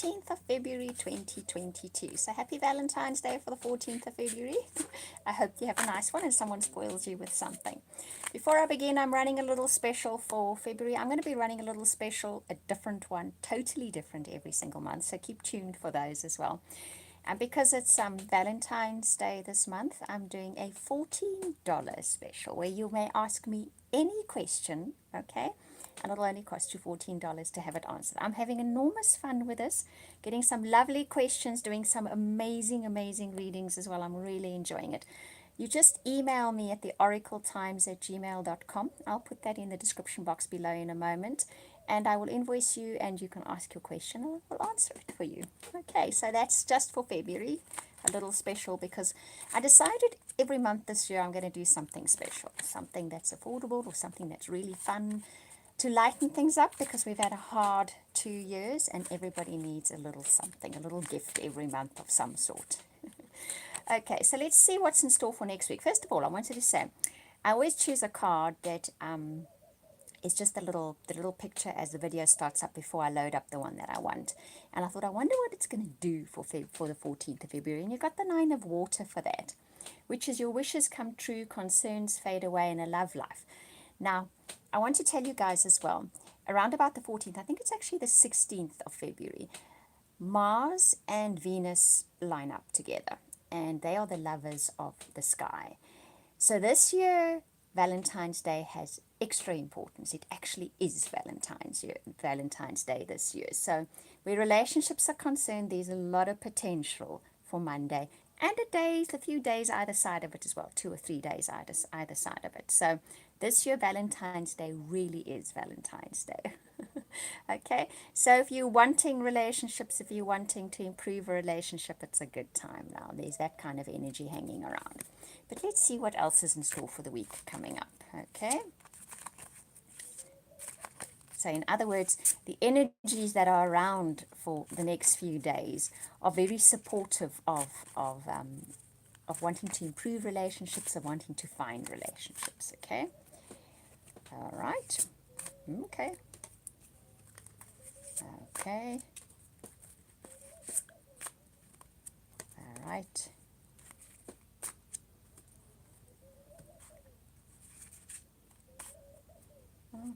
14th of February 2022. So happy Valentine's Day for the 14th of February. I hope you have a nice one and someone spoils you with something. Before I begin, I'm running a little special for February. I'm going to be running a little special, a different one, totally different every single month. So keep tuned for those as well. And because it's Valentine's Day this month, I'm doing a $14 special where you may ask me any question, okay? And it'll only cost you $14 to have it answered. I'm having enormous fun with this, getting some lovely questions, doing some amazing, amazing readings as well. I'm really enjoying it. You just email me at theoracletimes@gmail.com. I'll put that in the description box below in a moment, and I will invoice you and you can ask your question and I'll answer it for you. Okay, so that's just for February, a little special, because I decided every month this year I'm going to do something special, something that's affordable or something that's really fun to lighten things up, because we've had a hard 2 years and everybody needs a little something, a little gift every month of some sort. Okay, so let's see what's in store for next week. First of all, I wanted to say, I always choose a card that is just the little picture as the video starts up before I load up the one that I want. And I thought, I wonder what it's going to do for the 14th of February. And you've got the 9 of water for that, which is your wishes come true, concerns fade away in a love life. Now, I want to tell you guys as well, around about the 14th, I think it's actually the 16th of February, Mars and Venus line up together, and they are the lovers of the sky. So this year, Valentine's Day has extra importance. It actually is Valentine's Day this year. So where relationships are concerned, there's a lot of potential for Monday, and a few days either side of it as well, 2 or 3 days either side of it. So this year, Valentine's Day really is Valentine's Day. Okay, so if you're wanting relationships, if you're wanting to improve a relationship, it's a good time now. There's that kind of energy hanging around. But let's see what else is in store for the week coming up. Okay, so in other words, the energies that are around for the next few days are very supportive of wanting to improve relationships, of wanting to find relationships. Okay, all right, okay, okay, all right.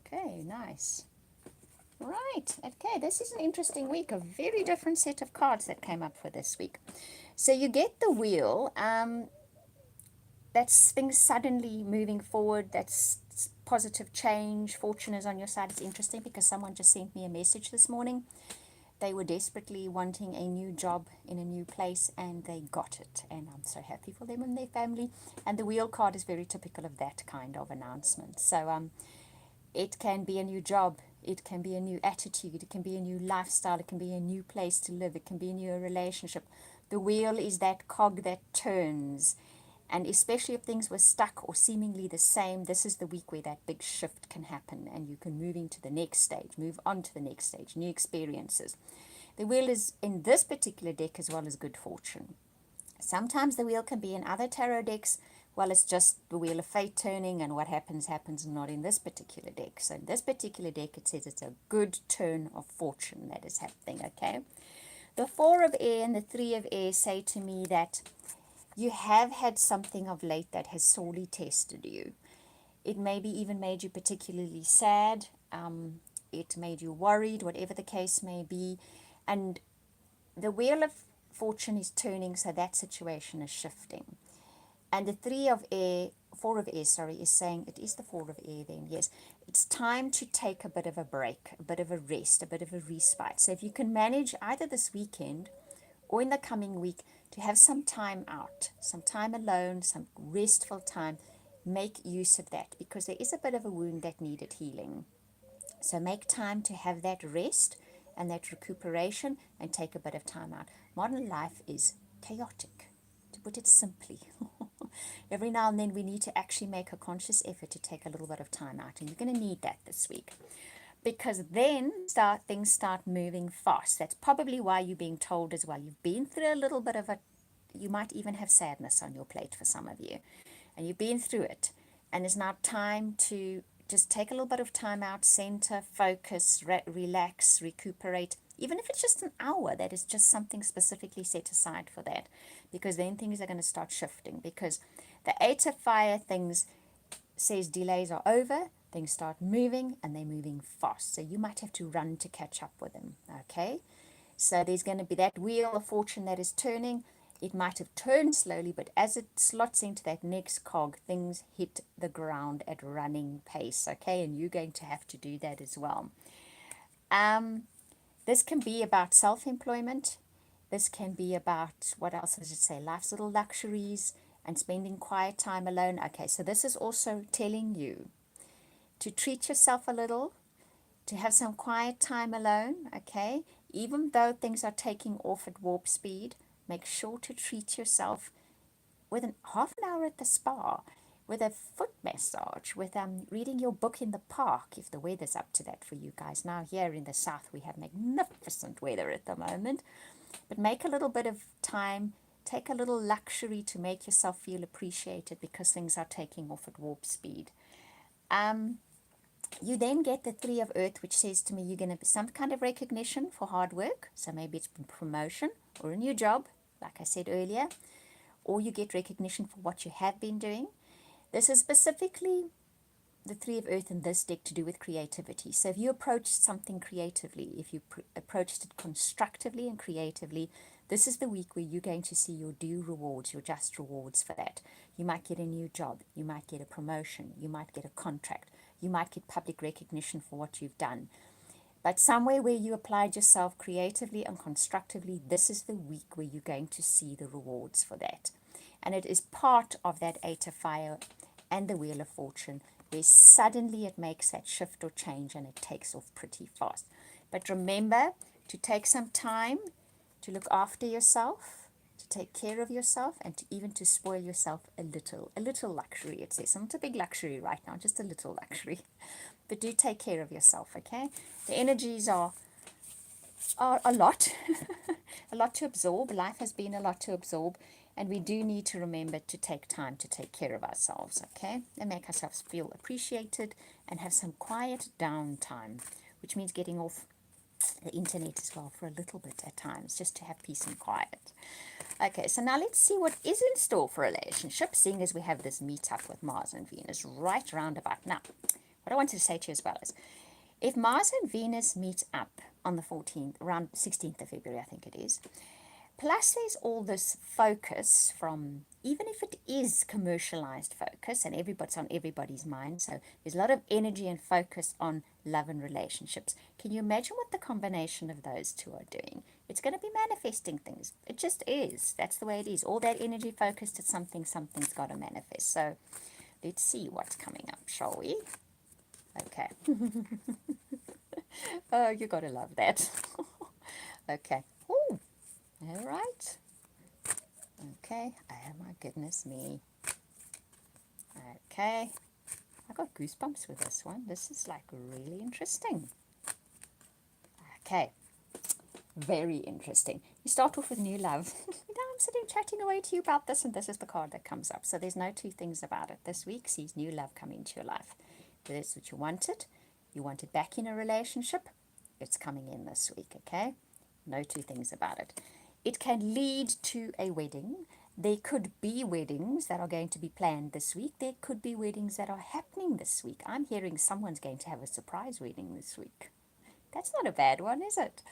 Okay, nice. Right, okay, this is an interesting week. A very different set of cards that came up for this week. So you get the wheel. That's things suddenly moving forward. That's positive change. Fortune is on your side. It's interesting because someone just sent me a message this morning. They were desperately wanting a new job in a new place and they got it. And I'm so happy for them and their family. And the wheel card is very typical of that kind of announcement. So it can be a new job, it can be a new attitude, it can be a new lifestyle, it can be a new place to live, it can be a new relationship. The wheel is that cog that turns. And especially if things were stuck or seemingly the same, this is the week where that big shift can happen and you can move into the next stage, move on to the next stage, new experiences. The wheel is in this particular deck as well as good fortune. Sometimes the wheel can be in other tarot decks. Well, it's just the wheel of fate turning, and what happens, happens, not in this particular deck. So in this particular deck, it says it's a good turn of fortune that is happening, okay? The 4 of air and the 3 of air say to me that you have had something of late that has sorely tested you. It maybe even made you particularly sad. It made you worried, whatever the case may be. And the wheel of fortune is turning, so that situation is shifting. And the 3 of air, 4 of air, sorry, is saying, it is the 4 of air then, yes. It's time to take a bit of a break, a bit of a rest, a bit of a respite. So if you can manage either this weekend or in the coming week to have some time out, some time alone, some restful time, make use of that, because there is a bit of a wound that needed healing. So make time to have that rest and that recuperation and take a bit of time out. Modern life is chaotic, to put it simply. Every now and then we need to actually make a conscious effort to take a little bit of time out, and you're going to need that this week, because then things start moving fast. That's probably why you're being told as well. You've been through a little bit of you might even have sadness on your plate for some of you, and you've been through it, and it's now time to just take a little bit of time out, center, focus, relax, recuperate, Even if it's just an hour, that is just something specifically set aside for that, because then things are going to start shifting. Because the Eight of Fire things says delays are over, things start moving, and they're moving fast. So you might have to run to catch up with them, okay? So there's going to be that wheel of fortune that is turning. It might have turned slowly, but as it slots into that next cog, things hit the ground at running pace, okay? And you're going to have to do that as well. This can be about self-employment. This can be about, what else does it say? Life's little luxuries and spending quiet time alone. Okay, so this is also telling you to treat yourself a little, to have some quiet time alone, okay? Even though things are taking off at warp speed, make sure to treat yourself with half an hour at the spa, with a foot massage, with reading your book in the park, if the weather's up to that for you guys. Now here in the south we have magnificent weather at the moment, but make a little bit of time, take a little luxury to make yourself feel appreciated because things are taking off at warp speed. You then get the Three of Earth, which says to me you're going to be some kind of recognition for hard work. So maybe it's promotion or a new job, like I said earlier, or you get recognition for what you have been doing. This is specifically the Three of Earth in this deck to do with creativity. So if you approached something creatively, if you approached it constructively and creatively, this is the week where you're going to see your due rewards, your just rewards for that. You might get a new job, you might get a promotion, you might get a contract, you might get public recognition for what you've done. But somewhere where you applied yourself creatively and constructively, this is the week where you're going to see the rewards for that. And it is part of that Eight of Fire and the Wheel of Fortune, where suddenly it makes that shift or change and it takes off pretty fast. But remember to take some time to look after yourself, to take care of yourself, and to even to spoil yourself a little luxury. It says not a big luxury right now, just a little luxury. But do take care of yourself, okay? The energies are a lot, a lot to absorb. Life has been a lot to absorb, and we do need to remember to take time to take care of ourselves, okay? And make ourselves feel appreciated and have some quiet downtime, which means getting off the internet as well for a little bit at times, just to have peace and quiet. Okay, so now let's see what is in store for relationships, seeing as we have this meetup with Mars and Venus right round about now. What I wanted to say to you as well is, if Mars and Venus meet up on the 14th, around 16th of February, I think it is, plus there's all this focus from, even if it is commercialized focus, and everybody's on everybody's mind, so there's a lot of energy and focus on love and relationships. Can you imagine what the combination of those two are doing? It's going to be manifesting things. It just is. That's the way it is. All that energy focused at something, something's got to manifest. So let's see what's coming up, shall we? Okay. Oh, you got to love that. Okay. Ooh. All right. Okay. Oh, my goodness me. Okay. I got goosebumps with this one. This is like really interesting. Okay. Very interesting. You start off with new love. Now I'm sitting chatting away to you about this, and this is the card that comes up. So there's no two things about it. This week sees new love come into your life. If that's what you wanted back in a relationship, it's coming in this week, okay? No two things about it. It can lead to a wedding. There could be weddings that are going to be planned this week. There could be weddings that are happening this week. I'm hearing someone's going to have a surprise wedding this week. That's not a bad one, is it?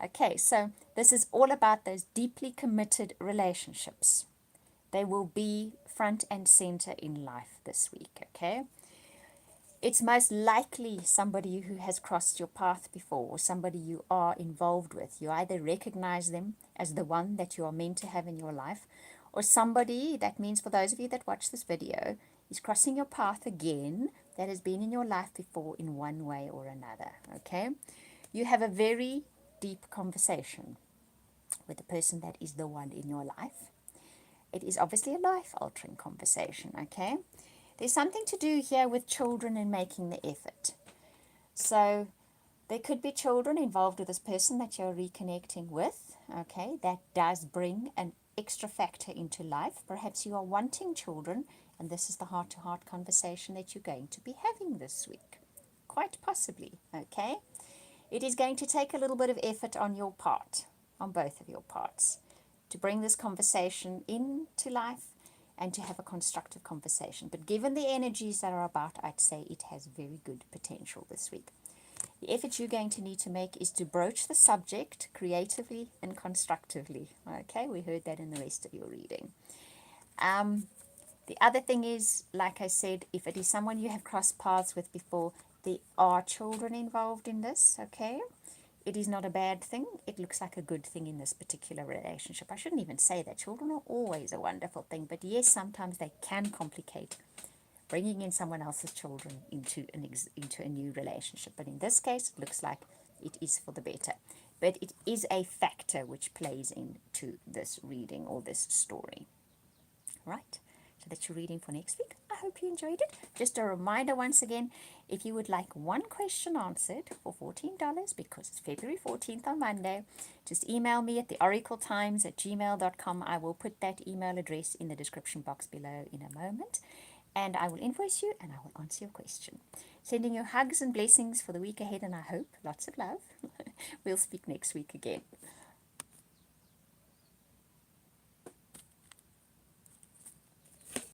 Okay, so this is all about those deeply committed relationships. They will be front and center in life this week, okay? It's most likely somebody who has crossed your path before, or somebody you are involved with. You either recognize them as the one that you are meant to have in your life, or somebody, that means for those of you that watch this video, is crossing your path again that has been in your life before in one way or another, okay? You have a very deep conversation with the person that is the one in your life. It is obviously a life-altering conversation, okay? There's something to do here with children and making the effort. So there could be children involved with this person that you're reconnecting with, okay? That does bring an extra factor into life. Perhaps you are wanting children, and this is the heart-to-heart conversation that you're going to be having this week. Quite possibly, okay? It is going to take a little bit of effort on your part, on both of your parts, to bring this conversation into life and to have a constructive conversation. But given the energies that are about, I'd say it has very good potential this week. The effort you're going to need to make is to broach the subject creatively and constructively. Okay, we heard that in the rest of your reading. The other thing is, like I said, if it is someone you have crossed paths with before, there are children involved in this, okay? It is not a bad thing. It looks like a good thing in this particular relationship. I shouldn't even say that. Children are always a wonderful thing, but yes, sometimes they can complicate bringing in someone else's children into into a new relationship. But in this case, it looks like it is for the better. But it is a factor which plays into this reading or this story. Right? So that's your reading for next week. I hope you enjoyed it. Just a reminder once again, if you would like one question answered for $14, because it's February 14th on Monday, just email me at theoracletimes@gmail.com. I will put that email address in the description box below in a moment. And I will invoice you and I will answer your question. Sending you hugs and blessings for the week ahead, and I hope lots of love. We'll speak next week again.